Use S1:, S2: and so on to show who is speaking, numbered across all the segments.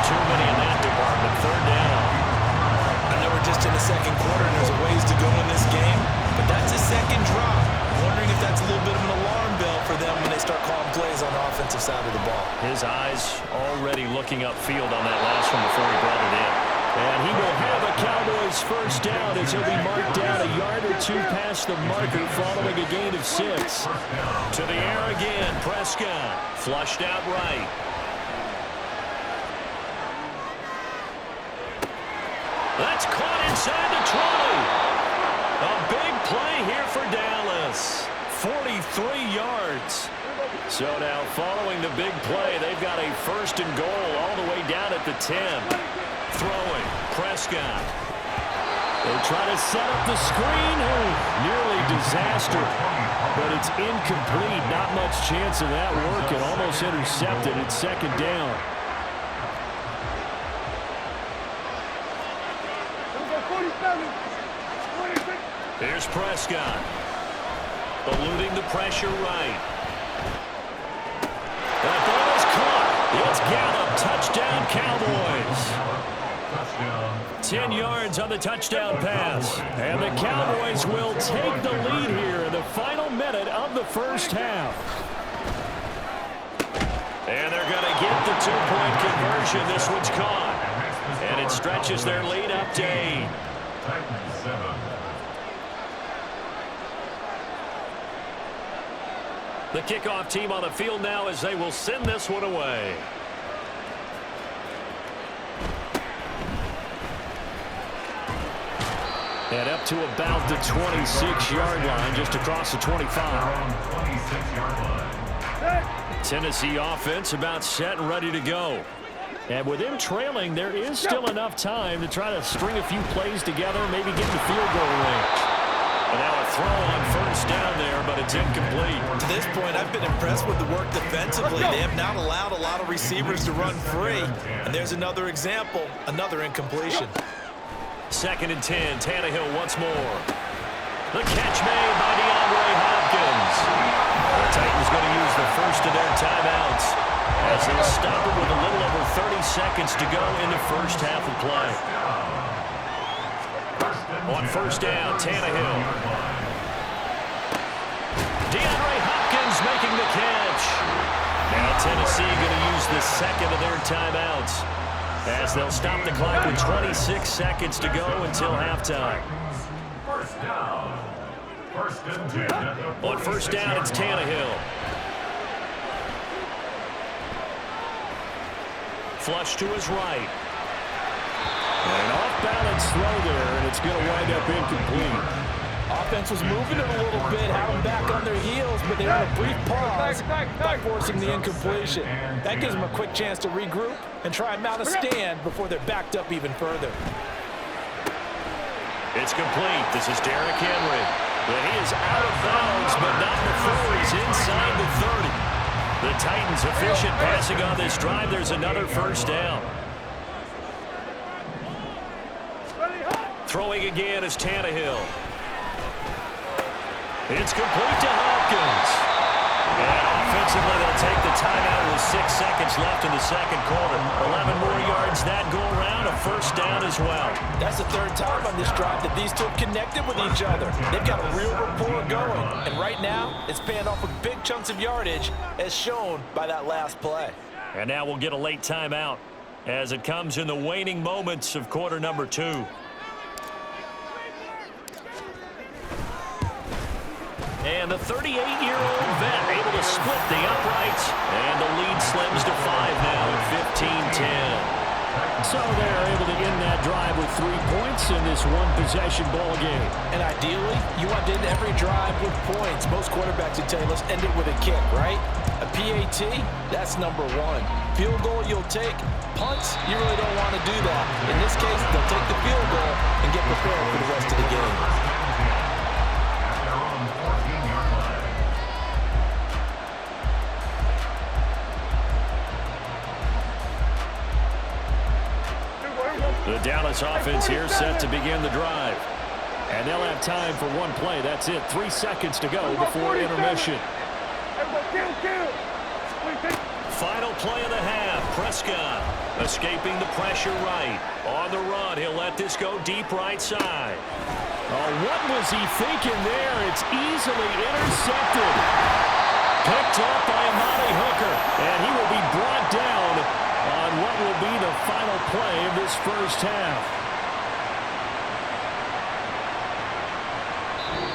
S1: too many in that department. Third down.
S2: I know we're just in the second quarter and there's a ways to go in this game, but that's a second drop. I'm wondering if that's a little bit of an alarm bell for them when they start calling plays on the offensive side of the ball.
S1: His eyes already looking upfield on that last one before he brought it in. And he will have a Cowboys first down as he'll be marked down a yard or two past the marker following a gain of 6. To the air again, Prescott. Flushed out right. That's caught inside the 20. A big play here for Dallas. 43 yards. So now following the big play, they've got a first and goal all the way down at the 10. Throwing, Prescott. They try to set up the screen. Oh, nearly disaster. But it's incomplete. Not much chance of that working. Almost intercepted. It's second down. Here's Prescott. Eluding the pressure right. That ball is caught. It's Gallup. Touchdown, Cowboys. 10 yards on the touchdown pass. And the Cowboys will take the lead here in the final minute of the first half. And they're going to get the two-point conversion. This one's caught. And it stretches their lead up to 8. The kickoff team on the field now as they will send this one away. And up to about the 26-yard line, just across the 25. Tennessee offense about set and ready to go. And with him trailing, there is still enough time to try to string a few plays together, maybe get the field goal range. And now a throw on first down there, but it's incomplete.
S2: To this point, I've been impressed with the work defensively. They have not allowed a lot of receivers to run free. And there's another example, another incompletion.
S1: Second and 10, Tannehill once more. The catch made by DeAndre Hopkins. The Titans going to use the first of their timeouts as they'll stop it with a little over 30 seconds to go in the first half of play. On first down, Tannehill. DeAndre Hopkins making the catch. Now Tennessee going to use the second of their timeouts as they'll stop the clock with 26 seconds to go until halftime.
S3: First down. First and 10.
S1: On first down, it's Tannehill. Flush to his right. An off-balance throw there, and it's going to wind up incomplete.
S2: Offense was moving it a little bit, had them back on their heels, but they had a brief pause by forcing the incompletion. That gives them a quick chance to regroup and try and mount a stand before they're backed up even further.
S1: It's complete. This is Derrick Henry. But he is out of bounds, but not before he's inside the 30. The Titans efficient passing on this drive. There's another first down. Throwing again is Tannehill. It's complete to Hopkins. And offensively, they'll take the timeout with 6 seconds left in the second quarter. 11 more yards that go around, a first down as well.
S2: That's the third time on this drive that these two have connected with each other. They've got a real rapport going. And right now, it's paying off with big chunks of yardage, as shown by that last play.
S1: And now we'll get a late timeout as it comes in the waning moments of quarter number 2. And the 38-year-old vet able to split the uprights. And the lead slims to 5 now at 15-10. So they're able to end that drive with 3 points in this one-possession ball game.
S2: And ideally, you want to end every drive with points. Most quarterbacks would tell you, let's end it with a kick, right? A PAT, that's number 1. Field goal you'll take. Punts, you really don't want to do that. In this case, they'll take the field goal and get prepared for the rest of the game.
S1: The Dallas offense here set to begin the drive. And they'll have time for one play. That's it. 3 seconds to go before intermission. Final play of the half. Prescott, escaping the pressure right. On the run, he'll let this go deep right side.
S4: Oh, what was he thinking there? It's easily intercepted.
S1: Picked up by Amani Hooker, and he will be brought down on what will be the final play of this first half.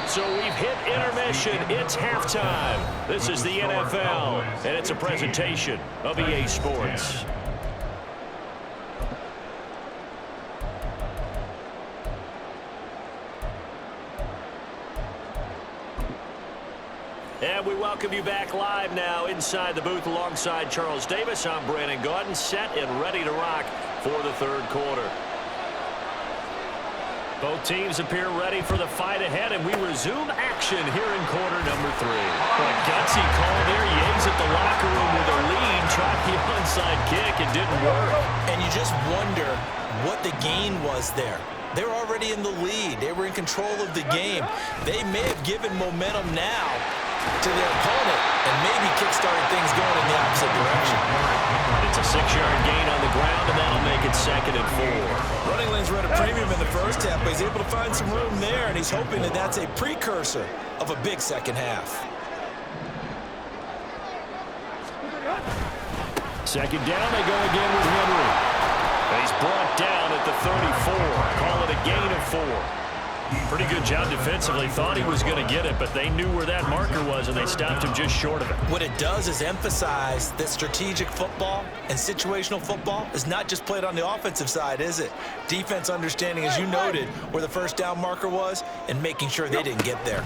S1: So we've hit intermission. It's halftime. This is the NFL, and it's a presentation of EA Sports. And we welcome you back live now inside the booth alongside Charles Davis. I'm Brandon Gaudin, set and ready to rock for the third quarter. Both teams appear ready for the fight ahead, and we resume action here in quarter number 3. What a gutsy call there. Yates at the locker room with a lead. Tried the onside kick. It didn't work.
S2: And you just wonder what the gain was there. They were already in the lead. They were in control of the game. They may have given momentum now to their opponent and maybe kick-started things going in the opposite direction.
S1: It's a 6-yard gain on the ground, and that'll make it 2nd and 4.
S2: Running lanes were at a premium in the first half, but he's able to find some room there, and he's hoping that that's a precursor of a big second half.
S1: Second down, they go again with Henry. He's brought down at the 34. Call it a gain of 4. Pretty good job defensively. Thought he was going to get it, but they knew where that marker was, and they stopped him just short of it.
S2: What it does is emphasize that strategic football and situational football is not just played on the offensive side, is it? Defense understanding, as you noted, where the first down marker was and making sure they didn't get there.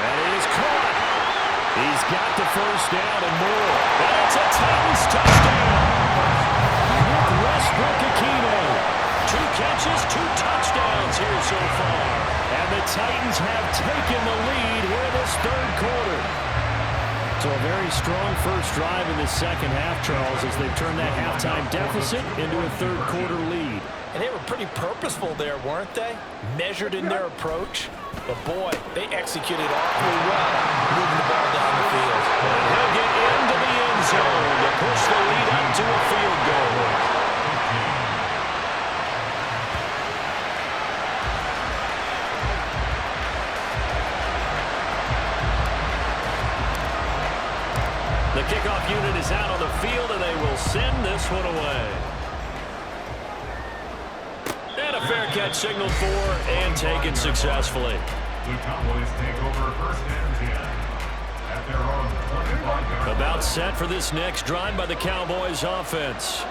S1: That is caught. He's got the first down and more. And it's a Titans touchdown. Nick Westbrook-Ikhine. 2 catches, 2 touchdowns here so far. And the Titans have taken the lead here in this third quarter. So a very strong first drive in the second half, Charles, as they've turned that halftime deficit into a third quarter lead.
S2: And they were pretty purposeful there, weren't they? Measured in their approach. But boy, they executed awfully well, moving the ball down the field.
S1: And he'll get into the end zone to push the lead up to a field goal. The kickoff unit is out on the field, and they will send this one away. And a fair catch signaled for and taken successfully.
S3: The Cowboys take over 1st and 10 at their own 25-yard.
S1: About set for this next drive by the Cowboys offense.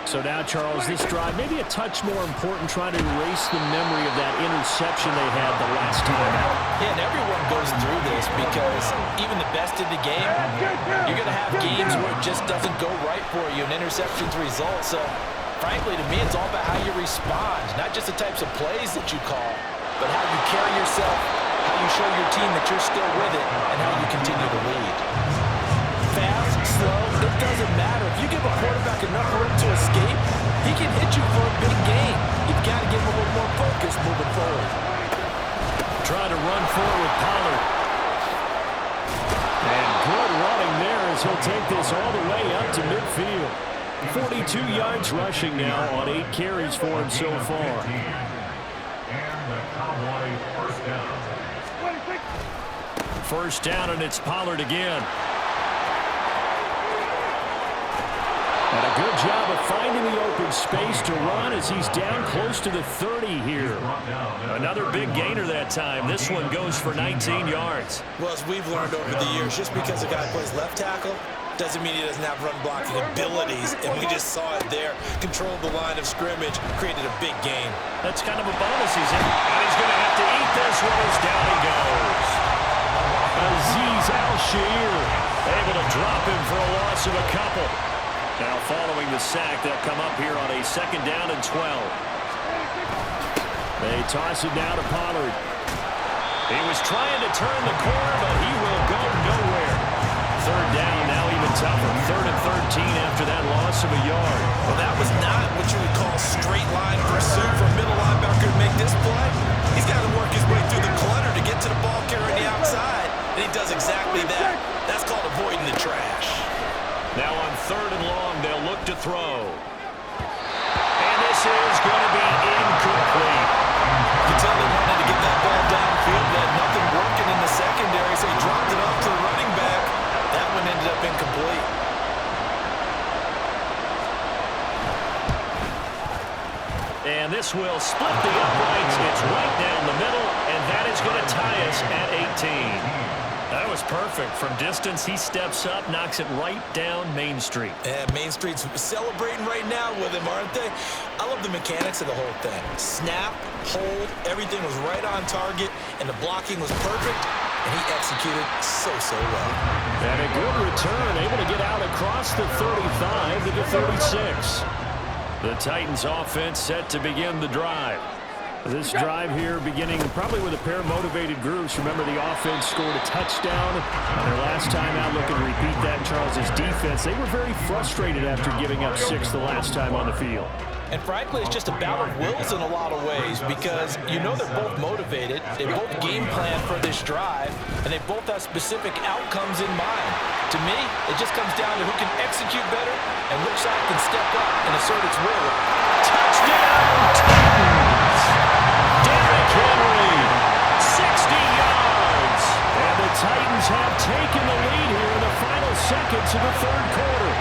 S4: So now, Charles, this drive maybe a touch more important, trying to erase the memory of that interception they had the last time out.
S2: Yeah, and everyone goes through this because even the best in the game, you're going to have games where it just doesn't go right for you, and interceptions result. So, frankly, to me, it's all about how you respond, not just the types of plays that you call, but how you carry yourself, how you show your team that you're still with it, and how you continue to lead. Fast, slow, it doesn't matter. If you give a quarterback enough room to escape, he can hit you for a big gain. You've got to give him a little more focus moving forward.
S1: Trying to run forward with Pollard. And good running there as he'll take this all the way up to midfield. 42 yards rushing now on 8 carries for him so far.
S3: And the Cowboy first down.
S1: First down, and it's Pollard again. And a good job of finding the open space to run as he's down close to the 30 here. Another big gainer that time. This one goes for 19 yards.
S2: Well, as we've learned over the years, just because a guy plays left tackle doesn't mean he doesn't have run blocking abilities, and we just saw it there. Controlled the line of scrimmage, created a big gain.
S1: That's kind of a bonus he's in. And he's going to have to eat this one as down he goes. Azeez Al-Shaair able to drop him for a loss of a couple. Now following the sack, they'll come up here on a 2nd down and 12. They toss it now to Pollard. He was trying to turn the corner, but he will go nowhere. 3rd down, now even tougher. 3rd and 13 after that loss of a yard.
S2: Well, that was not what you would call straight line pursuit for a middle linebacker to make this play. He's got to work his way through the clutter to get to the ball carrier on the outside, and he does exactly that. That's called avoiding the trash.
S1: 3rd and long. They'll look to throw. And this is going to be incomplete.
S2: You can tell they wanted to get that ball downfield. They had nothing working in the secondary, so he dropped it off to the running back. That one ended up incomplete.
S1: And this will split the uprights. It's right down the middle, and that is going to tie us at 18. That was perfect. From distance, he steps up, knocks it right down Main Street.
S2: And Main Street's celebrating right now with him, aren't they? I love the mechanics of the whole thing. Snap, hold, everything was right on target, and the blocking was perfect, and he executed so well.
S4: And a good return, able to get out across the 35 to the 36.
S1: The Titans offense set to begin the drive.
S4: This drive here beginning probably with a pair of motivated groups. Remember, the offense scored a touchdown on their last time out. Looking to repeat that. Charles's defense, they were very frustrated after giving up 6 the last time on the field.
S2: And frankly, it's just a battle of wills in a lot of ways because you know they're both motivated. They both game plan for this drive, and they both have specific outcomes in mind. To me, it just comes down to who can execute better and which side can step up and assert its will.
S1: Touchdown! Derrick Henry, 60 yards.
S4: And the Titans have taken the lead here in the final seconds of the 3rd quarter.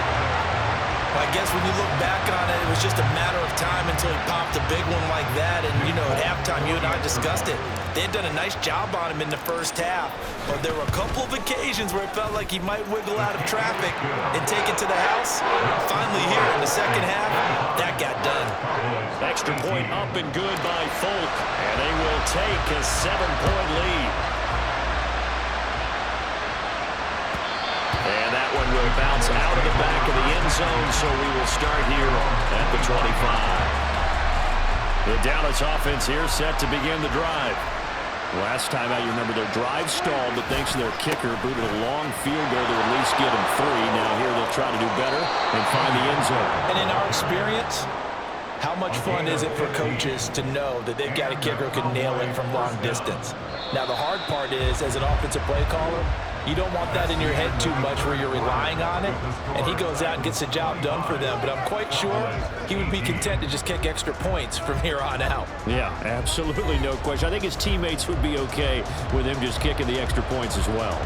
S2: I guess when you look back on it, it was just a matter of time until he popped a big one like that. And, you know, at halftime, you and I discussed it. They had done a nice job on him in the first half. But there were a couple of occasions where it felt like he might wiggle out of traffic and take it to the house. Finally here in the second half, that got done.
S1: Extra point up and good by Folk. And they will take a 7-point lead. And that one will bounce out of the back of the end zone, so we will start here at the 25. The Dallas offense here set to begin the drive.
S4: Last time out, you remember their drive stalled, but thanks to their kicker, booted a long field goal to at least get them 3. Now here they'll try to do better and find the end zone.
S2: And in our experience, how much fun is it for coaches to know that they've got a kicker who can nail it from long distance? Now, the hard part is, as an offensive play caller, you don't want that in your head too much where you're relying on it, and he goes out and gets the job done for them. But I'm quite sure he would be content to just kick extra points from here on out.
S4: Yeah, absolutely no question. I think his teammates would be okay with him just kicking the extra points as well.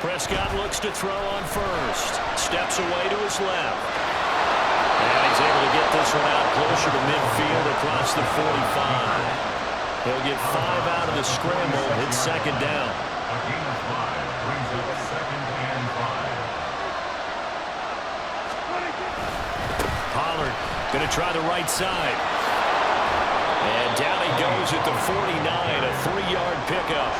S1: Prescott looks to throw on first. Steps away to his left. And he's able to get this one out closer to midfield across the 45. He'll get 5 out of the scramble. It's 2nd down.
S3: A gain of 5 brings up 2nd and 5.
S1: Pollard going to try the right side. And down he goes at the 49, a 3-yard pickup.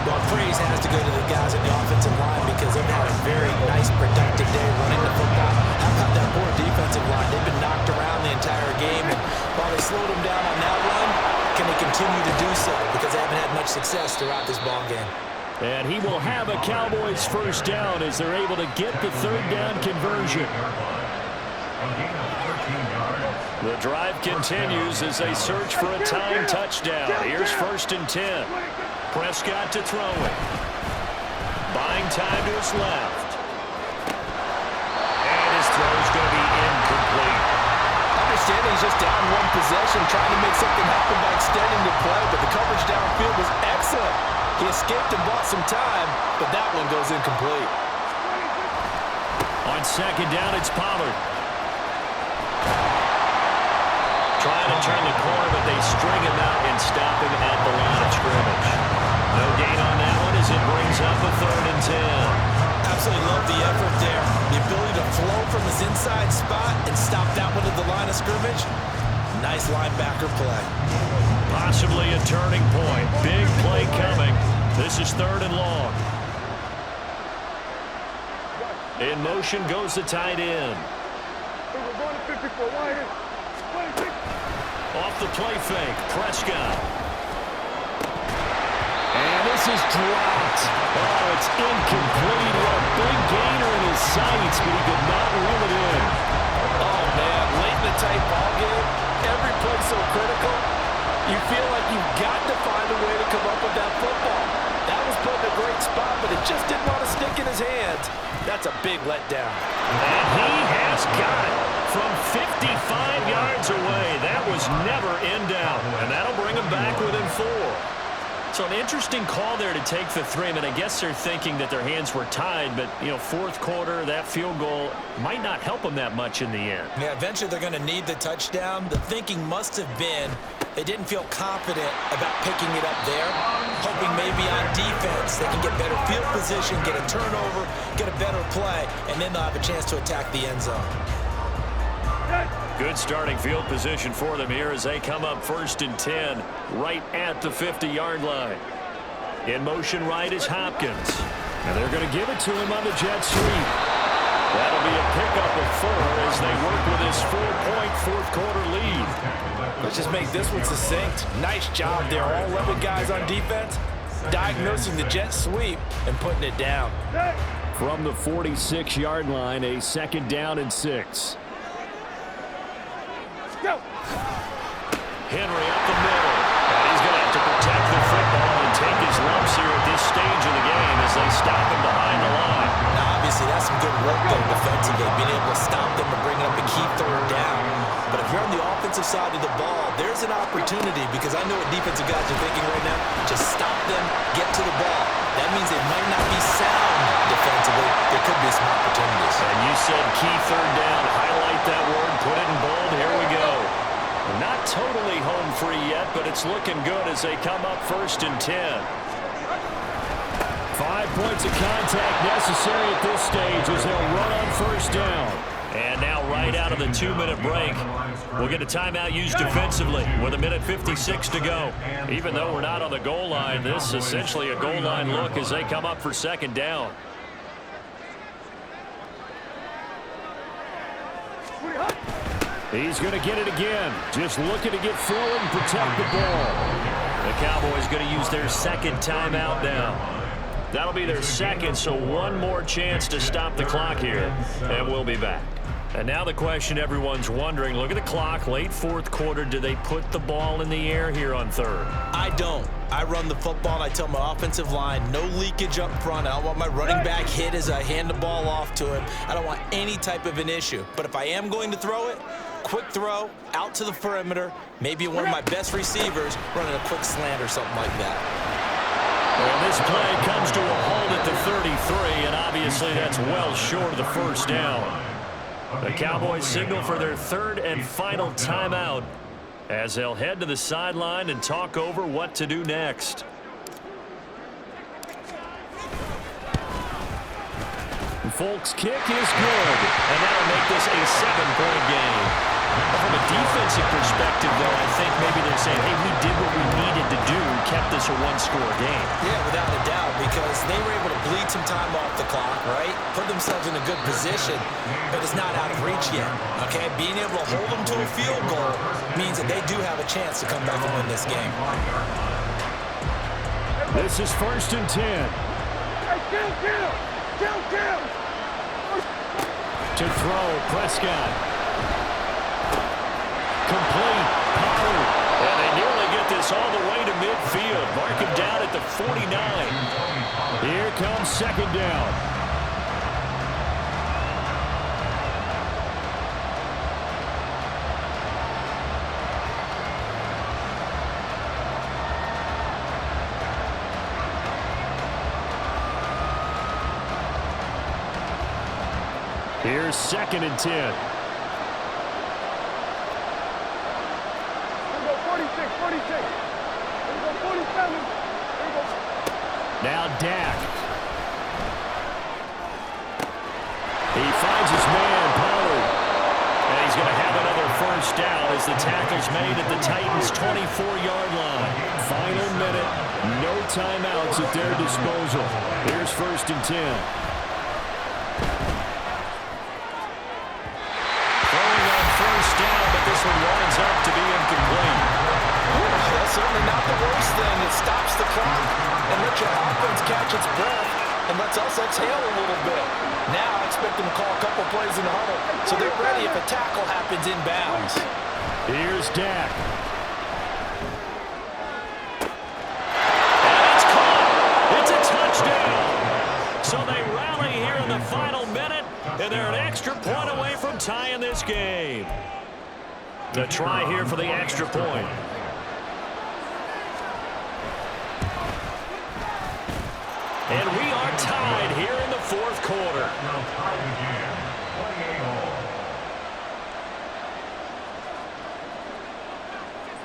S2: Well, praise has to go to the guys in the offensive line because they've had a very nice, productive day running the football. How about that poor defensive line? They've been knocked around the entire game, and while they slowed them down on that run, can they continue to do so? Because they haven't had much success throughout this ball game.
S4: And he will have a Cowboys 1st down as they're able to get the 3rd down conversion.
S3: A gain of 13 yards.
S1: The drive continues as they search for a tying touchdown. Here's 1st and 10. Prescott to throw it. Buying time to his left. And his throw is going to be incomplete.
S2: Understanding he's just down one possession, trying to make something happen by extending the play, but the coverage downfield was excellent. He escaped and bought some time, but that one goes incomplete.
S1: On 2nd down, it's Pollard. Trying to turn the corner, but they string him out and stop him at the line of scrimmage. No gain on that one as it brings up a 3rd and 10.
S2: Absolutely love the effort there. The ability to flow from his inside spot and stop that one at the line of scrimmage. Nice linebacker play.
S1: Possibly a turning point. Big play coming. This is 3rd and long. In motion goes the tight end. Off the play fake, Prescott.
S4: And this is dropped. Oh, it's incomplete. A big gainer in his sights, but he could not reel it in.
S2: Oh, man, late in the tight ball game, every play so critical. You feel like you've got to find a way to come up with that football. That was put in a great spot, but it just didn't want to stick in his hands. That's a big letdown.
S1: And he has got it from 55 yards away. That was never in doubt, and that'll bring him back within 4. So an interesting call there to take the 3. I mean, I guess they're thinking that their hands were tied, but, you know, fourth quarter, that field goal might not help them that much in the end.
S2: Yeah, eventually they're going to need the touchdown. The thinking must have been they didn't feel confident about picking it up there, hoping maybe on defense they can get better field position, get a turnover, get a better play, and then they'll have a chance to attack the end zone.
S1: Good starting field position for them here as they come up 1st and 10 right at the 50-yard line. In motion right is Hopkins.
S4: And they're going to give it to him on the jet sweep.
S1: That'll be a pickup of 4 as they work with his 4-point fourth-quarter lead.
S2: Let's just make this one succinct. Nice job there. All 11 guys on defense diagnosing the jet sweep and putting it down.
S4: From the 46-yard line, a 2nd down and 6.
S1: Henry up the middle. And he's going to have to protect the football and take his lumps here at this stage of the game as they stop him behind the line.
S2: Now, obviously, that's some good work there defensively, being able to stop them and bring it up a key 3rd down. But if you're on the offensive side of the ball, there's an opportunity because I know what defensive guys are thinking right now. Just stop them, get to the ball. That means they might not be sound defensively. There could be some opportunities.
S1: And you said key 3rd down. Highlight that word. Put it in bold. Here we go. Not totally home free yet, but it's looking good as they come up 1st and 10.
S4: 5 points of contact necessary at this stage as they'll run on 1st down.
S1: And now right out of the 2-minute break, we'll get a timeout used defensively with 1:56 to go. Even though we're not on the goal line, this is essentially a goal line look as they come up for 2nd down.
S4: He's going to get it again. Just looking to get forward and protect the ball.
S1: The Cowboys going to use their 2nd timeout now. That'll be their 2nd, so one more chance to stop the clock here, and we'll be back. And now the question everyone's wondering, look at the clock, late 4th quarter, do they put the ball in the air here on 3rd?
S2: I don't. I run the football, and I tell my offensive line, no leakage up front. I don't want my running back hit as I hand the ball off to him. I don't want any type of an issue. But if I am going to throw it, quick throw, out to the perimeter, maybe one of my best receivers running a quick slant or something like that.
S1: Well, this play comes to a halt at the 33, and obviously that's well short of the 1st down. The Cowboys signal for their 3rd and final timeout as they'll head to the sideline and talk over what to do next.
S4: Folks' kick is good.
S1: And that'll make this a 7-point game. From a defensive perspective, though, I think maybe they're saying, hey, we did what we needed to do, kept this a 1-score game.
S2: Yeah, without a doubt, because they were able to bleed some time off the clock, right? Put themselves in a good position, but it's not out of reach yet, okay? Being able to hold them to a field goal means that they do have a chance to come back and win this game.
S4: This is 1st and 10. To throw, Prescott. Complete. Pollard.
S1: And they nearly get this all the way to midfield. Mark him down at the 49.
S4: Here comes 2nd down. Here's 2nd and 10. Now Dak. He finds his man, Pollard.
S1: And he's going to have another 1st down as the tackle's made at the Titans' 24-yard line.
S4: Final minute. No timeouts at their disposal. Here's 1st and 10.
S1: Throwing on 1st down, but this one winds up to be incomplete.
S2: That's certainly not the worst thing. It stops the clock and lets your offense catch its breath and lets us exhale a little bit. Now I expect them to call a couple plays in the huddle so they're ready if a tackle happens inbounds.
S4: Here's Dak.
S1: this game. The try here for the extra point. And we are tied here in the fourth quarter.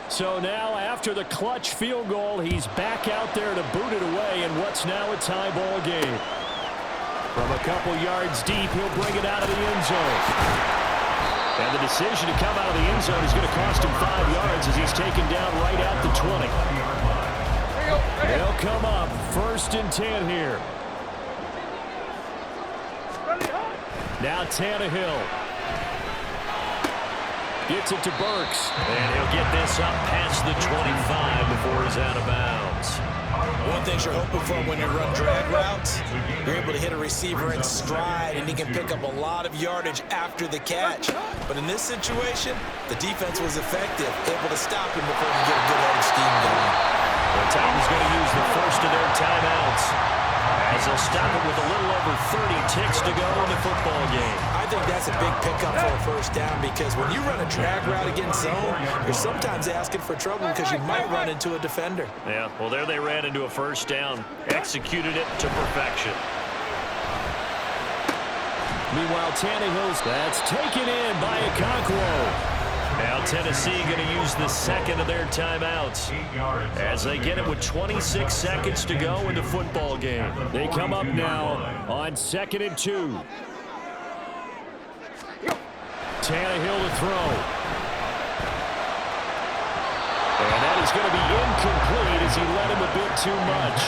S4: So now after the clutch field goal, he's back out there to boot it away in what's now a tie ball game. From a couple yards deep, he'll bring it out of the end zone. And the decision to come out of the end zone is going to cost him 5 yards as he's taken down right at the 20. They'll come up 1st and 10 here. Now Tannehill. Gets it to Burks.
S1: And he'll get this up past the 25 before he's out of bounds.
S2: One thing you're hoping for when you run drag routes, you're able to hit a receiver in stride, and he can pick up a lot of yardage after the catch. But in this situation, the defense was effective, able to stop him before he get a good headed scheme going.
S1: The Titans going to use the first of their timeouts as they'll stop it with a little over 30 ticks to go in the football game.
S2: I think that's a big pickup for a first down, because when you run a drag route against zone, you're sometimes asking for trouble because you might run into a defender.
S1: Yeah, well, there they ran into a first down, executed it to perfection.
S4: Meanwhile, Tannehill's that's taken in by Okonkwo.
S1: Now Tennessee going to use the second of their timeouts as they get it with 26 seconds to go in the football game.
S4: They come up now on 2nd and 2. Tannehill to throw. And that is going to be incomplete as he led him a bit too much.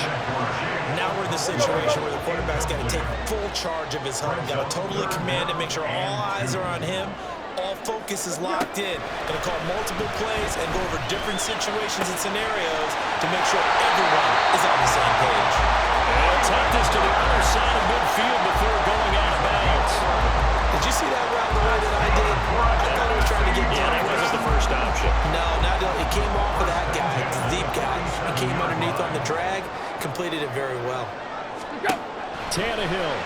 S2: Now we're in the situation where the quarterback's got to take full charge of his home, got to totally command it, make sure all eyes are on him. All focus is locked in. Going to call multiple plays and go over different situations and scenarios to make sure everyone is on the same page.
S1: They'll take this to the other side of midfield before going out of bounds.
S2: Did you see that route the way that I did? I thought he was trying to get down.
S1: Yeah, that wasn't the first option.
S2: No, it came off of that guy, the deep guy. He came underneath on the drag, completed it very well.
S4: Tannehill.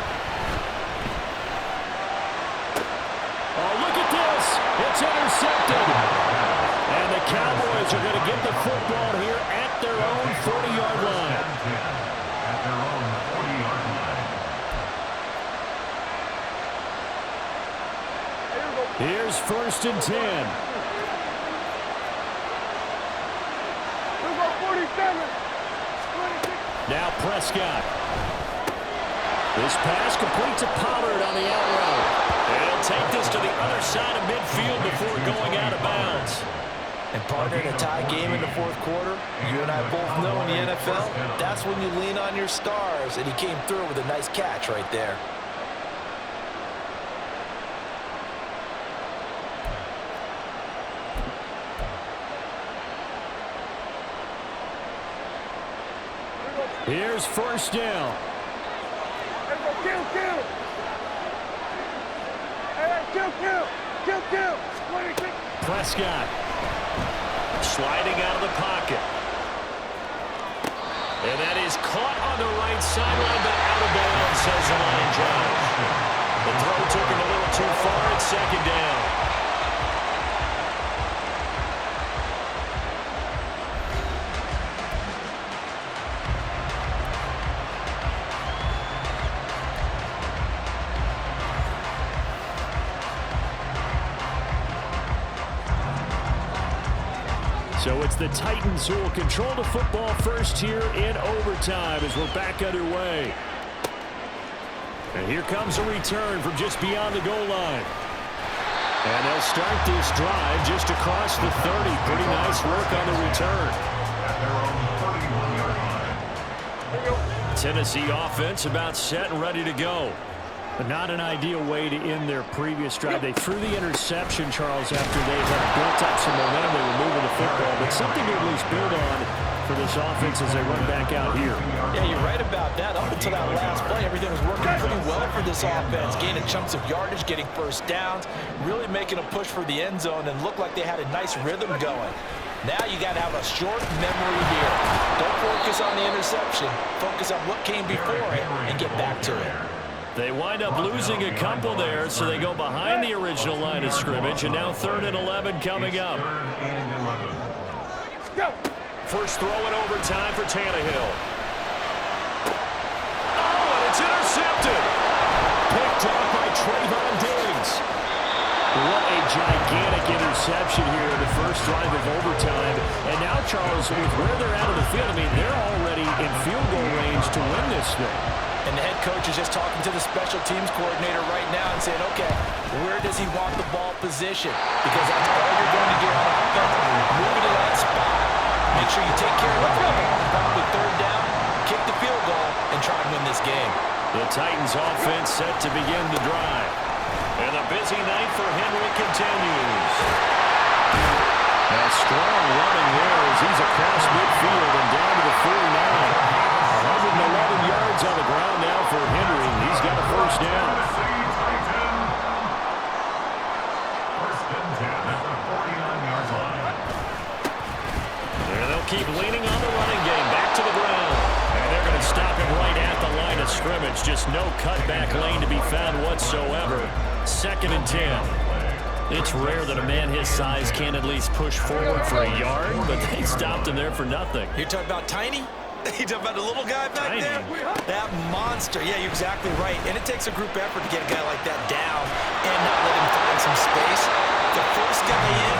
S4: Oh, look at this. It's intercepted. And the Cowboys are going to get the football here at their own 40-yard line.
S3: At their own 40-yard line.
S4: Here's 1st and 10. Now Prescott. This pass complete to Pollard on the out route.
S1: They'll take this to the other side of midfield before going out of bounds.
S2: And partner, in a tie game in the fourth quarter, you and I both know in the NFL, that's when you lean on your stars, and he came through with a nice catch right there.
S4: Here's 1st down. Prescott.
S1: Sliding out of the pocket. And that is caught on the right sideline, but out of bounds, says the line judge. The throw took him a little too far at 2nd down.
S4: So it's the Titans who will control the football first here in overtime as we're back underway. And here comes a return from just beyond the goal line. And they'll start this drive just across the 30. Pretty nice work on the return.
S3: At their own 31-yard line.
S1: Tennessee offense about set and ready to go.
S4: But not an ideal way to end their previous drive. They threw the interception, Charles, after they had built up some momentum. They were moving the football, but something to at least build on for this offense as they run back out here.
S2: Yeah, you're right about that. Up until that last play, everything was working pretty well for this offense. Gaining chunks of yardage, getting first downs, really making a push for the end zone, and looked like they had a nice rhythm going. Now you got to have a short memory here. Don't focus on the interception. Focus on what came before it and get back to it.
S1: They wind up losing a couple there, so they go behind the original line of scrimmage, and now 3rd and 11 coming up. First throw in overtime for Tannehill. Oh, and it's intercepted. Picked off by Trayvon Diggs.
S4: What a gigantic interception here in the first drive of overtime. And now, Charles, with where they're out of the field, I mean, they're already in field goal range to win this thing.
S2: And the head coach is just talking to the special teams coordinator right now and saying, okay, where does he want the ball positioned? Because that's all you're going to do on offense. Move it to that spot. Make sure you take care of the football. Probably 3rd down, kick the field goal, and try and win this game.
S1: The Titans offense set to begin the drive. And a busy night for Henry continues. A strong running there as he's across midfield and down to the 49. 111 yards on the ground now for Henry. He's got a first down. And they'll keep leaning on the running game. Back to the ground. And they're going to stop him right at the line of scrimmage. Just no cutback lane to be found whatsoever. 2nd and 10. It's rare that a man his size can't at least push forward for a yard, but they stopped him there for nothing.
S2: You're talking about tiny? You talking about the little guy back there? That monster. Yeah, you're exactly right. And it takes a group effort to get a guy like that down and not let him find some space. The first guy in,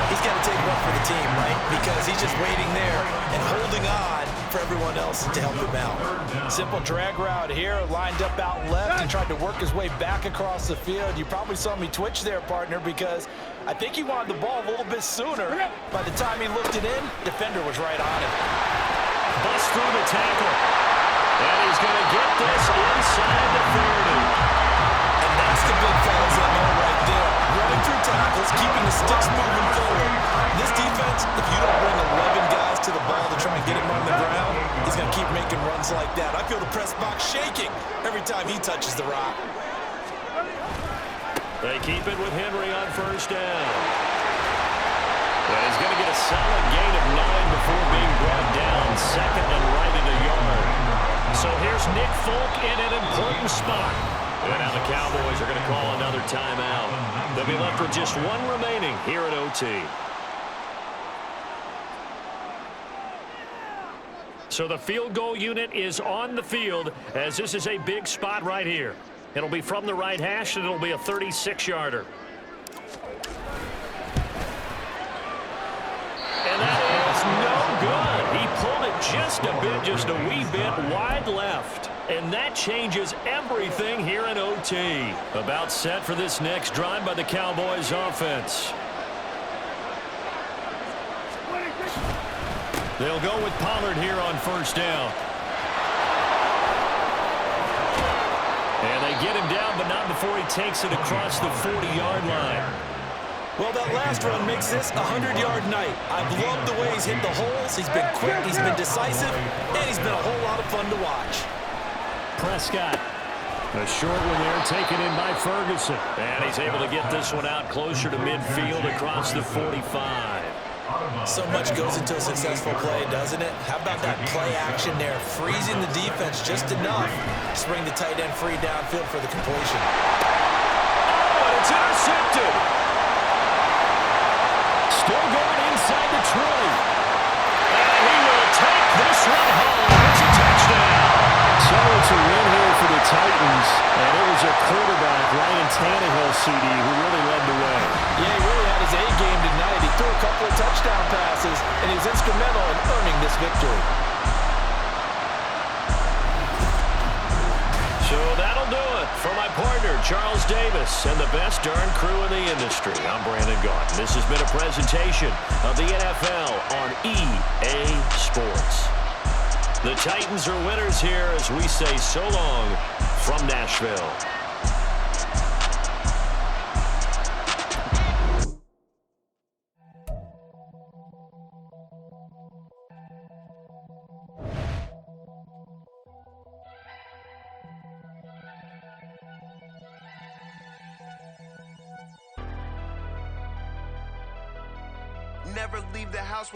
S2: he's got to take one for the team, right? Because he's just waiting there and holding on for everyone else to help him out. Simple drag route here, lined up out left and tried to work his way back across the field. You probably saw me twitch there, partner, because I think he wanted the ball a little bit sooner. By the time he looked it in, defender was right on him.
S1: Bust through the tackle. And he's going to get this inside the 30.
S2: And that's the big fellas that know right there. Running through tackles, keeping the sticks moving forward. This defense, if you don't bring 11 guys to the ball to try and get him on the ground, he's going to keep making runs like that. I feel the press box shaking every time he touches the rock.
S1: They keep it with Henry on first down. And he's going to get a solid gain of 9 before being brought down. 2nd and right at a yard. So here's Nick Folk in an important spot. And now the Cowboys are going to call another timeout. They'll be left with just 1 remaining here at OT. So the field goal unit is on the field as this is a big spot right here. It'll be from the right hash and it'll be a 36-yarder. And that is no good. He pulled it just a wee bit wide left. And that changes everything here in OT. About set for this next drive by the Cowboys offense. They'll go with Pollard here on first down. And they get him down, but not before he takes it across the 40-yard line.
S2: Well, that last run makes this a 100-yard night. I've loved the way he's hit the holes. He's been quick, he's been decisive, and he's been a whole lot of fun to watch.
S4: Prescott. A short one there taken in by Ferguson.
S1: And he's able to get this one out closer to midfield across the 45.
S2: So much goes into a successful play, doesn't it? How about that play action there, freezing the defense just enough to bring the tight end free downfield for the completion.
S1: Oh, and it's intercepted. Still going inside the 20. And he will take this one home. It's a touchdown.
S4: So it's a win here for the Titans, and it was a quarterback, Ryan Tannehill, CD, who really led the way.
S2: Yeah, he really had his A game tonight. He threw a couple of touchdown passes, and he was instrumental in earning this victory.
S1: So that'll do it for my partner, Charles Davis, and the best darn crew in the industry. I'm Brandon Gaunt. This has been a presentation of the NFL on EA Sports. The Titans are winners here as we say so long from Nashville.
S5: Never leave the house with